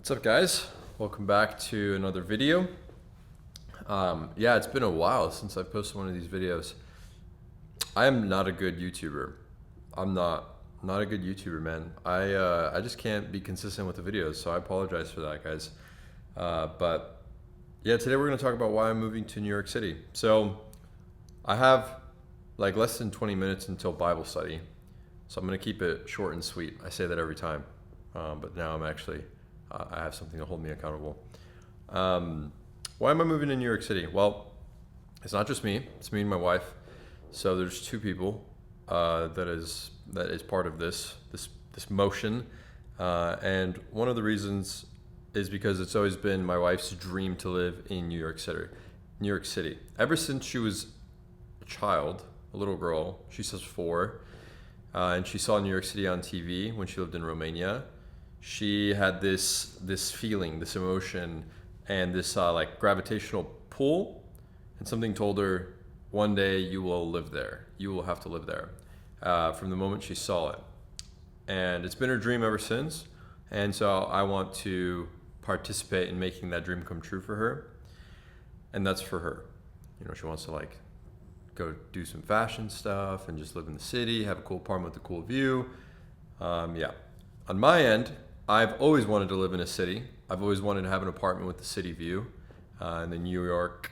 What's up, guys? Welcome back to another video. Yeah, it's been a while since I posted one of these videos. I am not a good YouTuber. I'm not a good YouTuber, man. I just can't be consistent with the videos, so I apologize for that, guys. But yeah, today we're gonna talk about why I'm moving to New York City. So I have like less than 20 minutes until Bible study, so I'm gonna keep it short and sweet. I say that every time, but now I'm actually I have something to hold me accountable. Why am I moving to New York City? Well, it's not just me. It's me and my wife. So there's two people that is part of this motion, and one of the reasons is because it's always been my wife's dream to live in New York City. New York City. Ever since she was a child, a little girl, she says 4, and she saw New York City on TV when she lived in Romania. She had this feeling, this emotion, and this like gravitational pull, and something told her, one day you will live there. You will have to live there. From the moment she saw it, and it's been her dream ever since. And so I want to participate in making that dream come true for her, and that's for her. You know, she wants to like go do some fashion stuff and just live in the city, have a cool apartment with a cool view. Yeah. On my end, I've always wanted to live in a city. I've always wanted to have an apartment with the city view, and the New York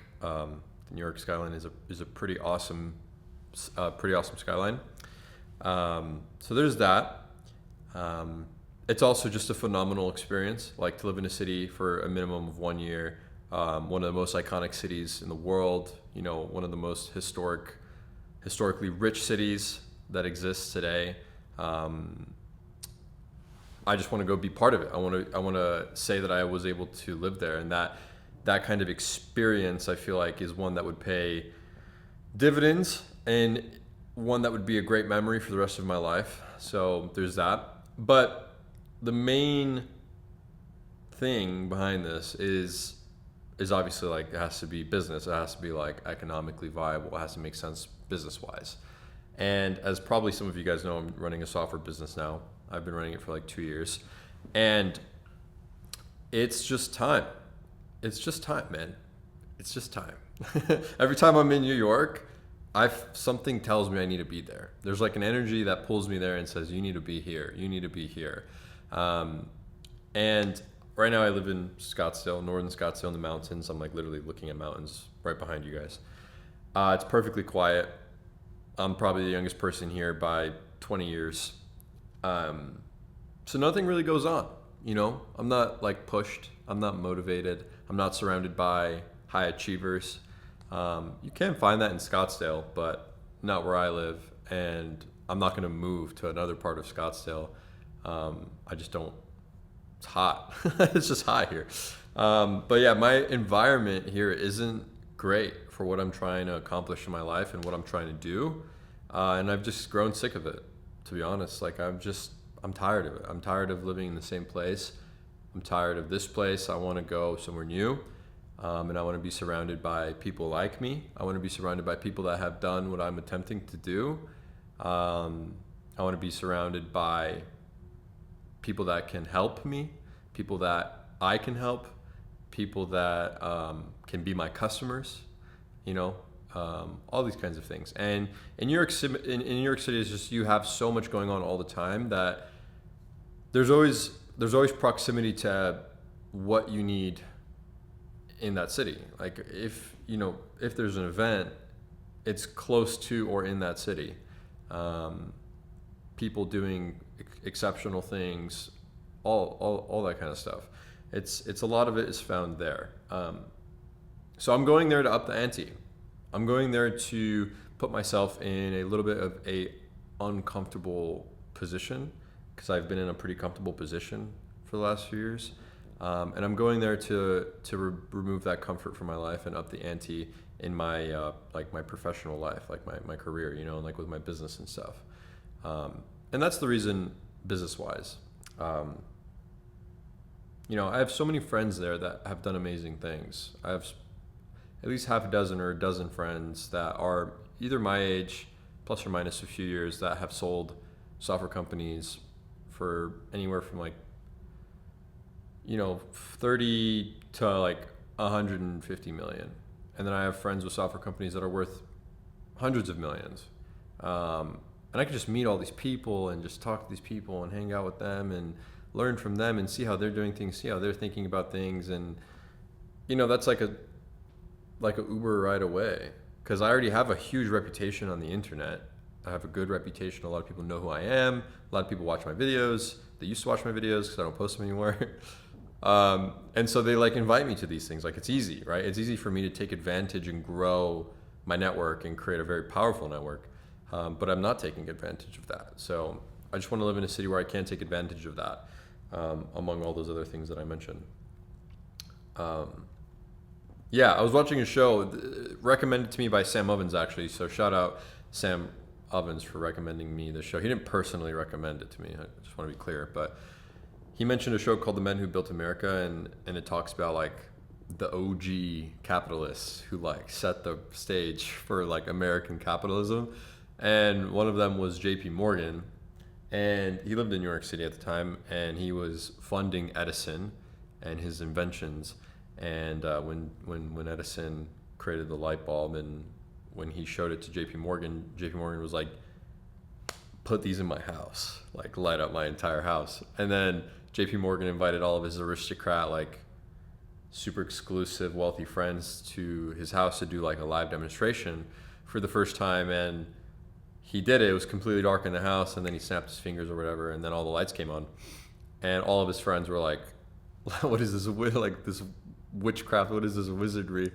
skyline is a pretty awesome skyline. So there's that. It's also just a phenomenal experience, like to live in a city for a minimum of 1 year. One of the most iconic cities in the world. You know, one of the most historically rich cities that exists today. I just want to go be part of it. I want to say that I was able to live there, and that kind of experience I feel like is one that would pay dividends and one that would be a great memory for the rest of my life. So there's that. But the main thing behind this is obviously like it has to be business. It has to be like economically viable. It has to make sense business wise. And as probably some of you guys know, I'm running a software business now. I've been running it for like 2 years, and it's just time. It's just time, man. It's just time. Every time I'm in New York, something tells me I need to be there. There's like an energy that pulls me there and says, you need to be here. You need to be here. And right now I live in Scottsdale, northern Scottsdale in the mountains. I'm like literally looking at mountains right behind you guys. It's perfectly quiet. I'm probably the youngest person here by 20 years. So nothing really goes on, you know. I'm not like pushed. I'm not motivated. I'm not surrounded by high achievers. You can find that in Scottsdale, but not where I live. And I'm not going to move to another part of Scottsdale. I just don't. It's hot. It's just hot here. But yeah, my environment here isn't great for what I'm trying to accomplish in my life and what I'm trying to do. And I've just grown sick of it, to be honest. Like I'm tired of it. I'm tired of living in the same place. I'm tired of this place. I want to go somewhere new. And I want to be surrounded by people like me. I want to be surrounded by people that have done what I'm attempting to do. I want to be surrounded by people that can help me, people that I can help, people that can be my customers, you know, all these kinds of things. And in New York City, it's just, you have so much going on all the time that there's always proximity to what you need in that city. Like if there's an event, it's close to or in that city. People doing exceptional things, all that kind of stuff. It's a lot of it is found there. So I'm going there to up the ante. I'm going there to put myself in a little bit of a uncomfortable position, because I've been in a pretty comfortable position for the last few years. And I'm going there to remove that comfort from my life and up the ante in my like my professional life, like my career, you know, and like with my business and stuff. And that's the reason, business wise. You know, I have so many friends there that have done amazing things. I have at least half a dozen or a dozen friends that are either my age, plus or minus a few years, that have sold software companies for anywhere from like 30 to like 150 million. And then I have friends with software companies that are worth hundreds of millions. And I can just meet all these people and just talk to these people and hang out with them and learn from them and see how they're doing things, see how they're thinking about things. And, that's like a Uber ride away. Because I already have a huge reputation on the internet. I have a good reputation. A lot of people know who I am. A lot of people watch my videos. They used to watch my videos because I don't post them anymore. And so they like invite me to these things. Like, it's easy, right? It's easy for me to take advantage and grow my network and create a very powerful network. But I'm not taking advantage of that. So I just want to live in a city where I can take advantage of that, among all those other things that I mentioned. Yeah, I was watching a show recommended to me by Sam Ovens, actually. So shout out Sam Ovens for recommending me the show. He didn't personally recommend it to me. I just want to be clear. But he mentioned a show called The Men Who Built America, and it talks about like the OG capitalists who like set the stage for like American capitalism. And one of them was JP Morgan. And he lived in New York City at the time, and he was funding Edison and his inventions. And when Edison created the light bulb, and when he showed it to JP Morgan was like, put these in my house, like light up my entire house. And then JP Morgan invited all of his aristocrat, like super exclusive wealthy friends to his house to do like a live demonstration for the first time. And he did it. It was completely dark in the house, and then he snapped his fingers or whatever, and then all the lights came on. And all of his friends were like, what is this? Like this witchcraft, what is this wizardry?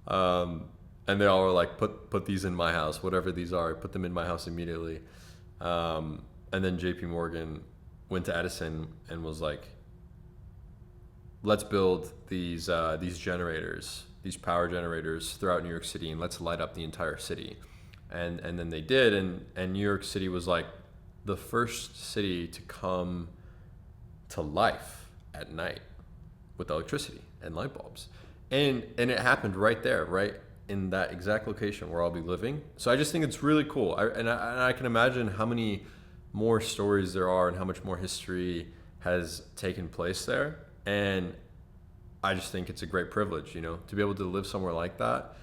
And they all were like, put these in my house, whatever these are, put them in my house immediately. And then JP Morgan went to Edison and was like, let's build these generators, these power generators throughout New York City, and let's light up the entire city. And then they did, and New York City was like the first city to come to life at night with electricity and light bulbs. And it happened right there, right in that exact location where I'll be living. So I just think it's really cool. I can imagine how many more stories there are and how much more history has taken place there. And I just think it's a great privilege, to be able to live somewhere like that.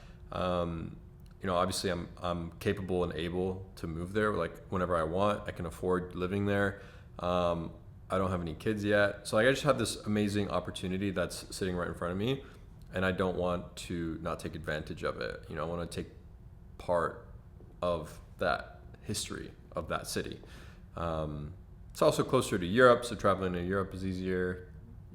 Obviously I'm capable and able to move there, like whenever I want. I can afford living there. I don't have any kids yet. So I just have this amazing opportunity that's sitting right in front of me, and I don't want to not take advantage of it. I want to take part of that history of that city. It's also closer to Europe, so traveling to Europe is easier.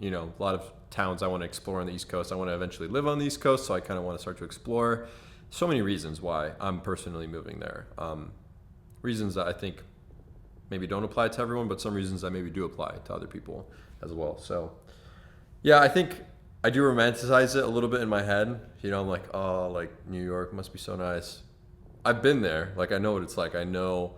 A lot of towns I want to explore on the East Coast. I want to eventually live on the East Coast, so I kind of want to start to explore. So many reasons why I'm personally moving there. Reasons that I think maybe don't apply to everyone, but some reasons that maybe do apply to other people as well. So yeah, I think I do romanticize it a little bit in my head. I'm like, oh, like New York must be so nice. I've been there. Like, I know what it's like. I know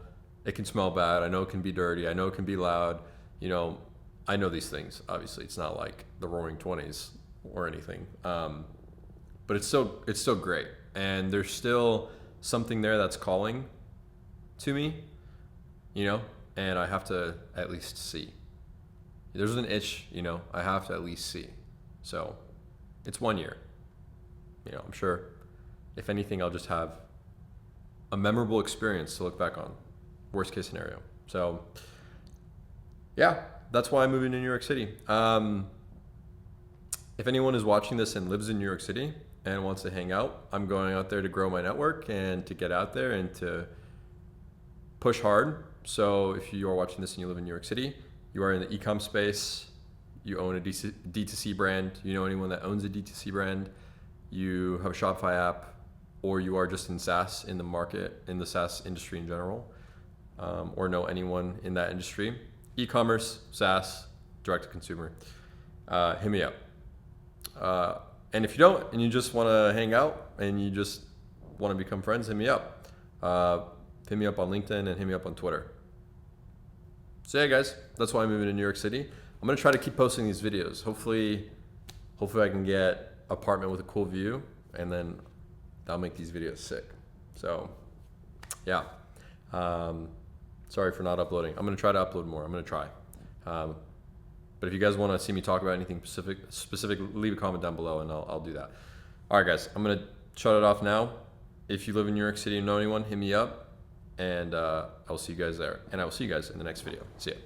it can smell bad. I know it can be dirty. I know it can be loud. I know these things. Obviously, it's not like the Roaring '20s or anything. But it's still great. And there's still something there that's calling to me, and I have to at least see. There's an itch, I have to at least see. So it's 1 year. I'm sure if anything, I'll just have a memorable experience to look back on. Worst case scenario. So yeah, that's why I'm moving to New York City. If anyone is watching this and lives in New York City and wants to hang out, I'm going out there to grow my network and to get out there and to push hard. So if you are watching this and you live in New York City, you are in the e-com space, you own a D2C brand, you know anyone that owns a D2C brand, you have a Shopify app, or you are just in SaaS, in the market, in the SaaS industry in general, or know anyone in that industry, e-commerce, SaaS, direct to consumer, hit me up. And if you don't, and you just want to hang out and you just want to become friends, hit me up. Hit me up on LinkedIn and hit me up on Twitter. So yeah, guys, that's why I'm moving to New York City. I'm going to try to keep posting these videos. Hopefully I can get an apartment with a cool view, and then that'll make these videos sick. So yeah, sorry for not uploading. I'm going to try to upload more. I'm going to try. But if you guys want to see me talk about anything specific, leave a comment down below and I'll do that. All right, guys, I'm going to shut it off now. If you live in New York City and know anyone, hit me up, and I will see you guys there. And I will see you guys in the next video. See ya.